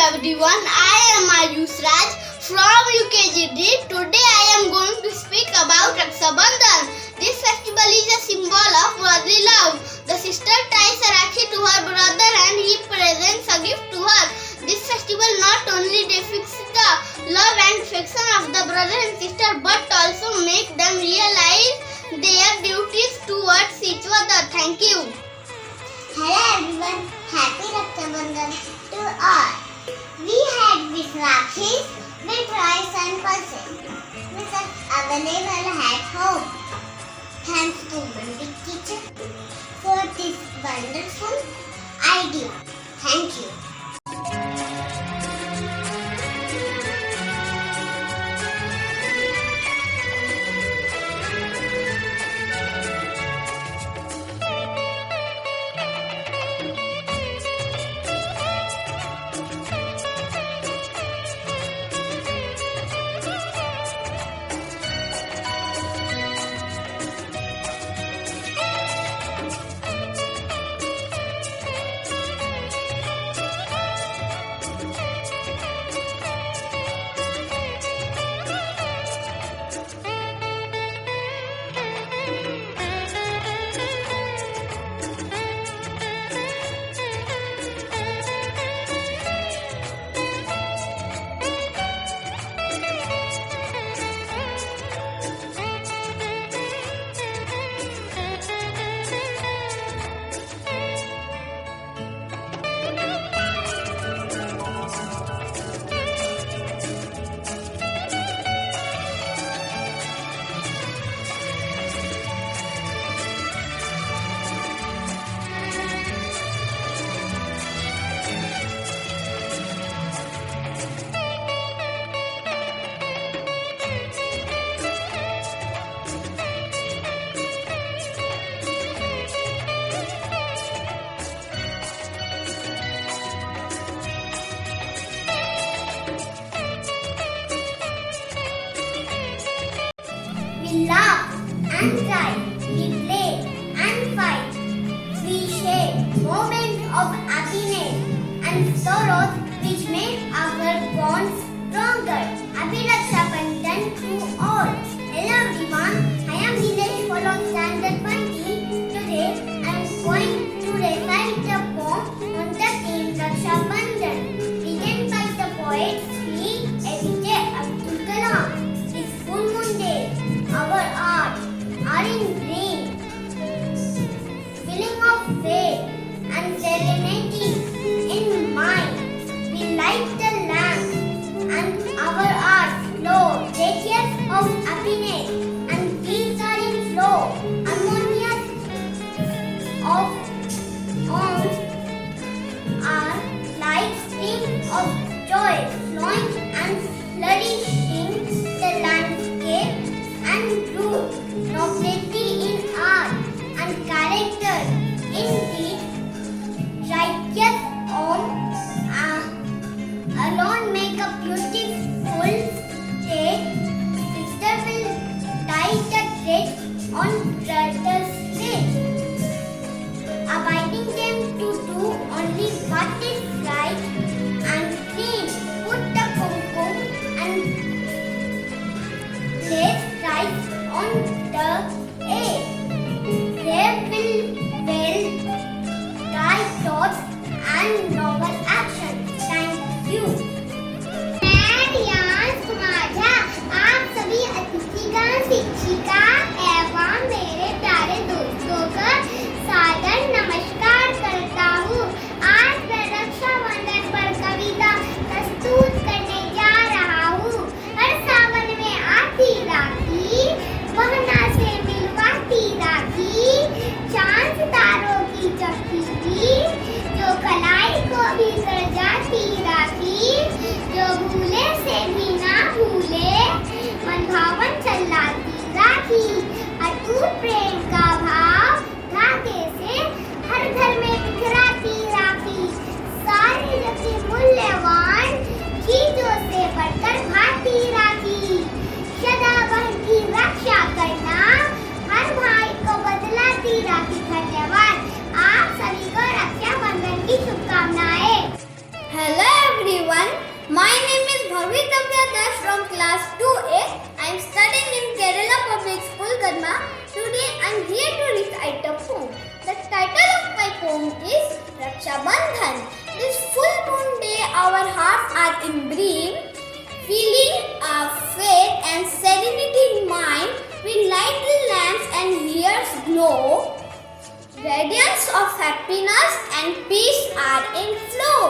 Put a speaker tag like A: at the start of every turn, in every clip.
A: everyone, I am Ayush Raj from UKGD. Today I am going to speak about Raksha Bandhan. This festival is a symbol of brotherly love. The sister ties a rakhi to her brother and he presents a gift to her. This festival not only depicts the love and affection of the brother and sister but also make them realize their duties towards each other. Thank you.
B: Hello everyone, happy Raksha Bandhan to all. We had big rakhis with rice and pulses, which are available at home. Thanks to Mandik teacher for this wonderful idea. Thank you. We laugh and cry, we play and fight. We share moments of happiness and sorrows which make our bonds stronger. Happy Raksha Bandhan to all. Hello everyone, I am Nilesh from Standard 20. Today I am going to recite a poem on the theme Raksha Bandhan, written by the poet Sri APJ Abdul Kalam. It's full moon day. Our art are in Verma. Today I am here to recite a poem. The title of my poem is Raksha Bandhan. This full moon day our hearts are in bream. Feeling our faith and serenity in mind, we light the lamps and ears glow. Radiance of happiness and peace are in flow.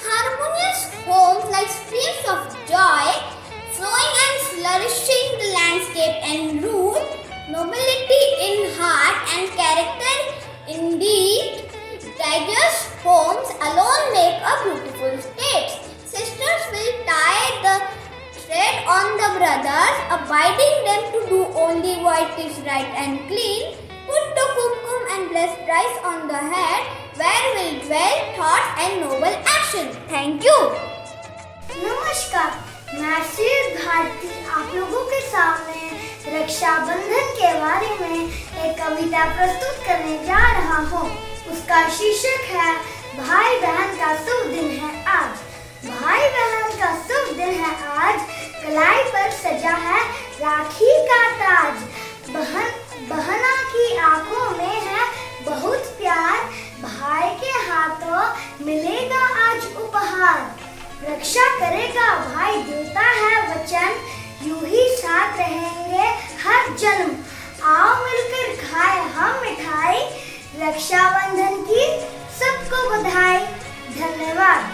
B: Harmonious homes like streams of joy, flowing and flourishing the landscape and rule. Nobility in heart and character indeed. Diverse homes alone make a beautiful state. Sisters will tie the thread on the brothers, abiding them to do only what is right and clean. Put the kumkum and blessed rice on the head, where will dwell thought and noble action. Thank you.
C: नमस्कार, मैं श्री भारती आप लोगों के सामने रक्षाबंधन के बारे में एक कविता प्रस्तुत करने जा रहा हूँ। उसका शीर्षक है भाई बहन का शुभ दिन है आज। भाई बहन का शुभ दिन है आज, कलाई पर सजा है राखी का ताज। बहना की आंखों में है बहुत प्यार, भाई के हाथों मिलेगा आज उपहार। रक्षा करेगा भाई देता है वचन, यूं ही साथ रहेंगे हर जन्म। आओ मिलकर खाए हम मिठाई, रक्षाबंधन की सबको बधाई। धन्यवाद।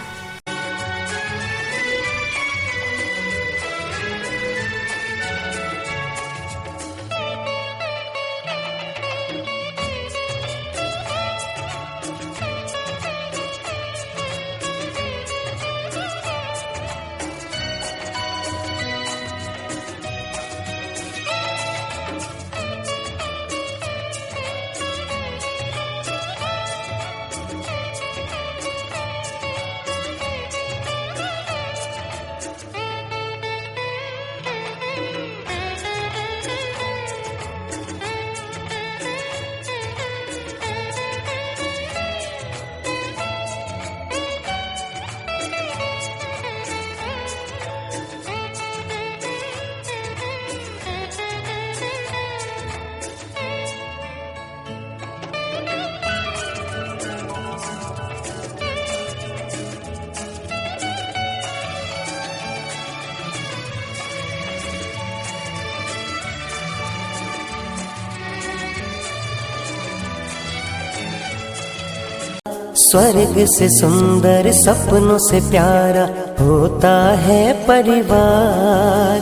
D: स्वर्ग से सुंदर सपनों से प्यारा होता है परिवार।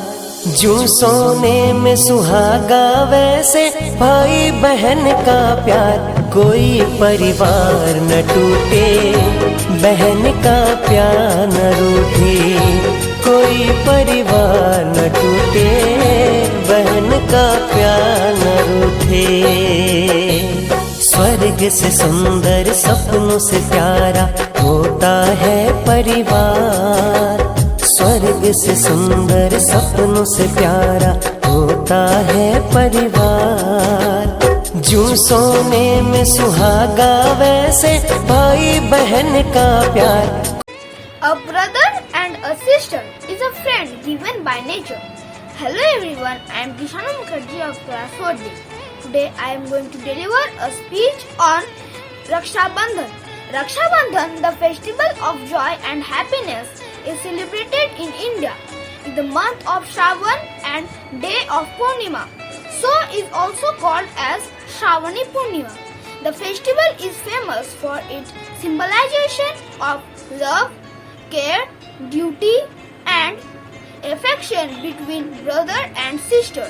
D: जो सोने में सुहागा वैसे भाई बहन का प्यार। कोई परिवार न टूटे, बहन का प्यार न रूठे। कोई परिवार न टूटे, बहन का प्यार न रूठे। स्वर्ग से सुंदर सपनों से प्यारा होता है परिवार। स्वर्ग से सुंदर सपनों से प्यारा होता है परिवार। जो सोने में सुहागा वैसे भाई बहन का प्यार।
A: A brother and a sister is a friend given by nature. Hello everyone, I am Dishanu Mukherjee of class 4D. Today I am going to deliver a speech on Raksha Bandhan. Raksha Bandhan, the festival of joy and happiness, is celebrated in India in the month of Shravan and day of Purnima. So is also called as Shravani Purnima. The festival is famous for its symbolization of love, care, duty and affection between brother and sister.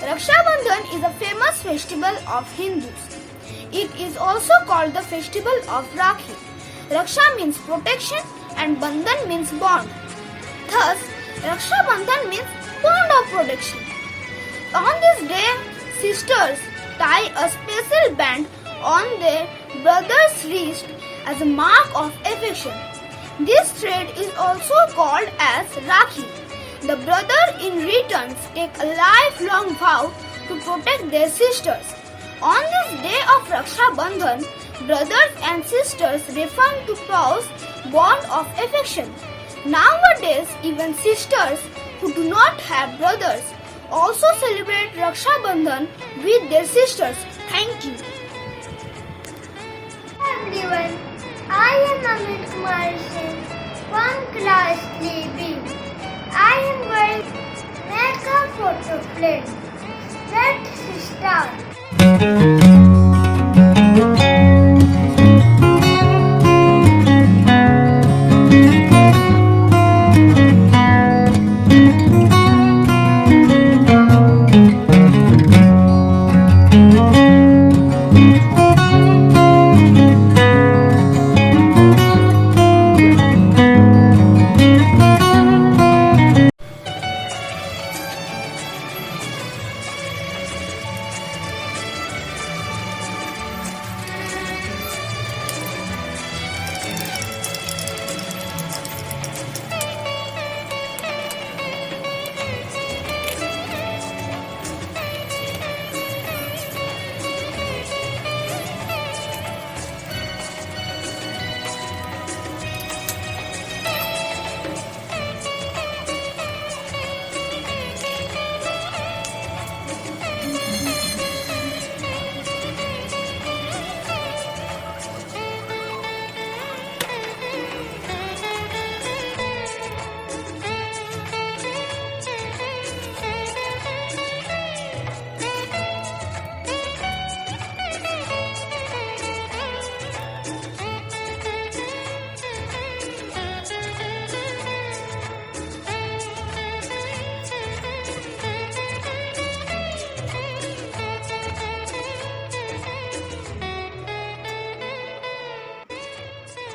A: Raksha Bandhan is a famous festival of Hindus. It is also called the festival of Rakhi. Raksha means protection and Bandhan means bond. Thus, Raksha Bandhan means bond of protection. On this day, sisters tie a special band on their brother's wrist as a mark of affection. This thread is also called as Rakhi. The brother in return take a lifelong vow to protect their sisters. On this day of Raksha Bandhan, brothers and sisters refer to close bond of affection. Nowadays, even sisters who do not have brothers
C: also celebrate Raksha Bandhan with their sisters. Thank you.
B: Everyone, I am Amit Kumar Singh from class 3B. I am going to make a photo frame. Let's start.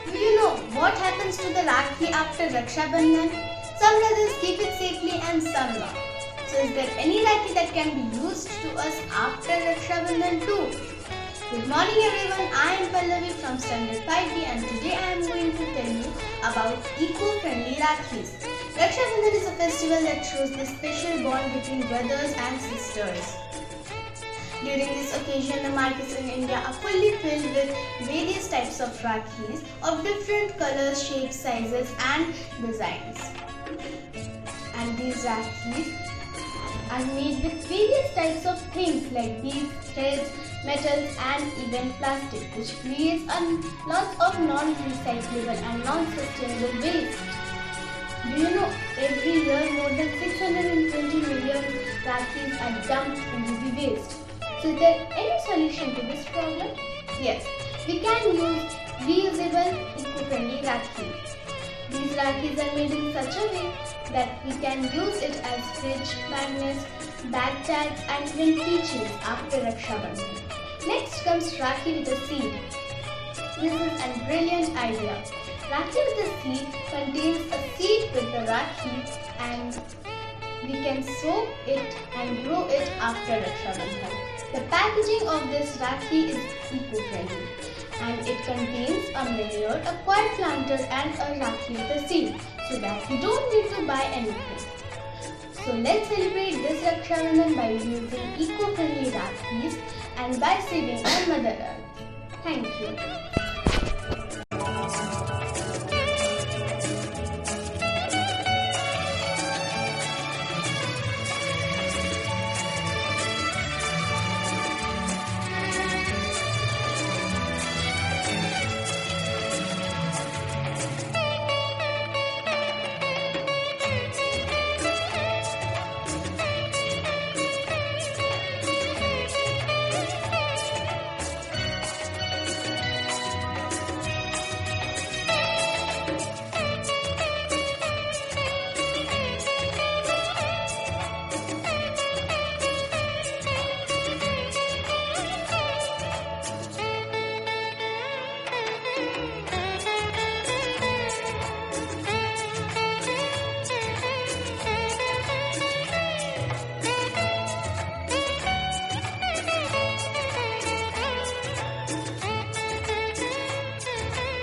A: Do you know what happens to the Rakhi after Raksha Bandhan? Some brothers keep it safely and some not. So is there any Rakhi that can be used to us after Raksha Bandhan too? Good morning everyone, I am Pallavi from Standard 5B and today I am going to tell you about eco-friendly Rakhis. Raksha Bandhan is a festival that shows the special bond between brothers and sisters. During this occasion, the markets in India are fully filled with various types of Rakhis of different colors, shapes, sizes and designs. And these Rakhis are made with various types of things like beads, threads, metals and even plastic, which creates lots of non-recyclable and non-sustainable waste. Do you know every year more than 620 million Rakhis are dumped into the waste? So is there any solution to this problem? Yes, we can use reusable eco-friendly Rakhis. These Rakhis are made in such a way that we can use it as fridge magnets, bag tags and even keychains after Raksha Bandhan. Next comes Rakhi with a seed. This is a brilliant idea. Rakhi with a seed contains a seed with the Rakhi and we can sow it and grow it after Raksha Bandhan. The packaging of this Rakhi is eco-friendly and it contains a manure, a quiet planter and a Rakhi with a seed so that we don't need to buy anything. So let's celebrate this Raksha Bandhan by using eco-friendly Rakhis and by saving our Mother Earth. Thank you.